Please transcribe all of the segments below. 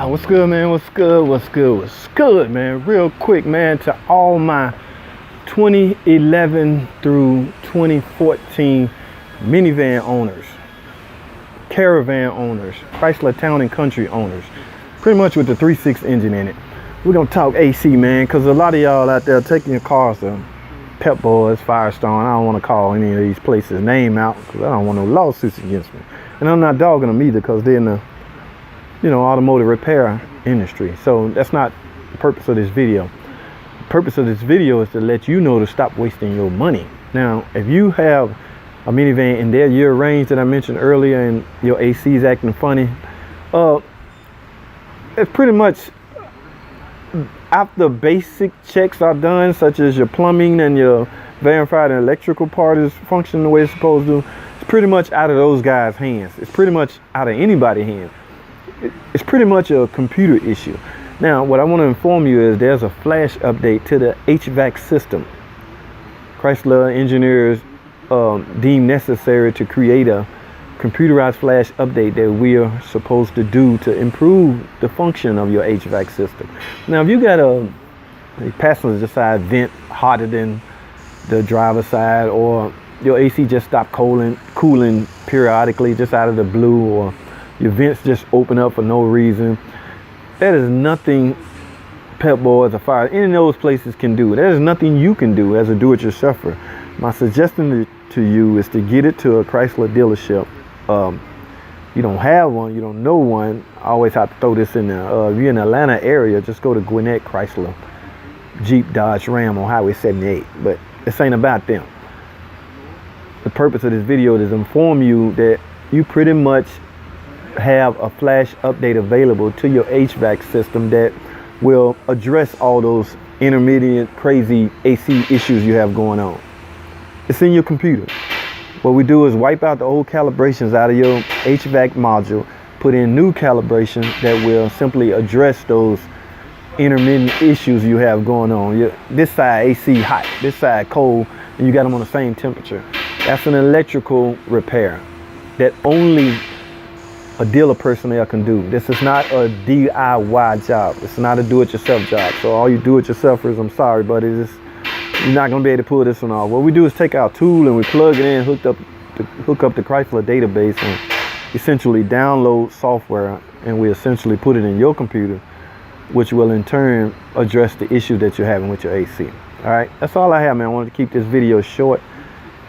What's good, man? What's good, man? Real quick, man, to all my 2011 through 2014 minivan owners, caravan owners, Chrysler Town and Country owners, pretty much with the 3.6 engine in it. We're gonna talk AC, man, because a lot of y'all out there taking your cars to Pep Boys, Firestone. I don't want to call any of these places name out because I don't want no lawsuits against me. And I'm not dogging them either because they're in the automotive repair industry. So that's not the purpose of this video. The purpose of this video is to let you know to stop wasting your money. Now, if you have a minivan in their year range that I mentioned earlier and your AC is acting funny, it's pretty much after basic checks are done, such as your plumbing and your verified electrical part is functioning the way it's supposed to, it's pretty much out of those guys' hands. It's pretty much out of anybody's hands. It's pretty much a computer issue. Now, what I want to inform you is there's a flash update to the HVAC system. Chrysler engineers deemed necessary to create a computerized flash update that we are supposed to do to improve the function of your HVAC system. Now, if you got a passenger side vent hotter than the driver side, or your AC just stopped cooling periodically just out of the blue, or your vents just open up for no reason, that is nothing Pep Boys or Fire, any of those places can do. There is nothing you can do as a do-it-yourselfer. My suggestion to you is to get it to a Chrysler dealership. You don't have one, you don't know one, I always have to throw this in there. If you're in the Atlanta area, just go to Gwinnett Chrysler, Jeep, Dodge, Ram on Highway 78. But this ain't about them. The purpose of this video is to inform you that you pretty much have a flash update available to your HVAC system that will address all those intermediate crazy AC issues you have going on. It's in your computer. What we do is wipe out the old calibrations out of your HVAC module, put in new calibrations that will simply address those intermittent issues you have going on. This side AC hot, this side cold, and you got them on the same temperature. That's an electrical repair that only a dealer personnel can do. This is not a DIY job. It's not a do-it-yourself job. So all you do-it-yourselfers, I'm sorry, but you're not gonna be able to pull this one off. What we do is take our tool and we plug it in, hook up the Chrysler database, and essentially download software, and we essentially put it in your computer, which will in turn address the issue that you're having with your AC. All right, that's all I have, man. I wanted to keep this video short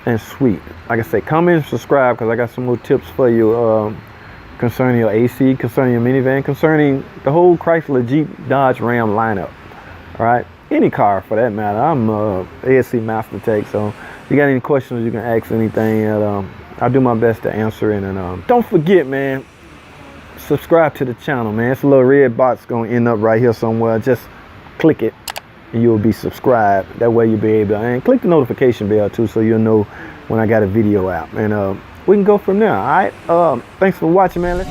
and sweet. Like I say, comment and subscribe because I got some more tips for you concerning your AC, concerning your minivan, concerning the whole Chrysler, Jeep, Dodge, Ram lineup. All right, any car for that matter. I'm ASC Master Tech, so if you got any questions, you can ask anything, and I'll do my best to answer it. And don't forget, man, subscribe to the channel, man. It's a little red box gonna end up right here somewhere. Just click it and you'll be subscribed. That way you'll be able to, and click the notification bell too, so you'll know when I got a video out. And we can go from there. All right, thanks for watching, man.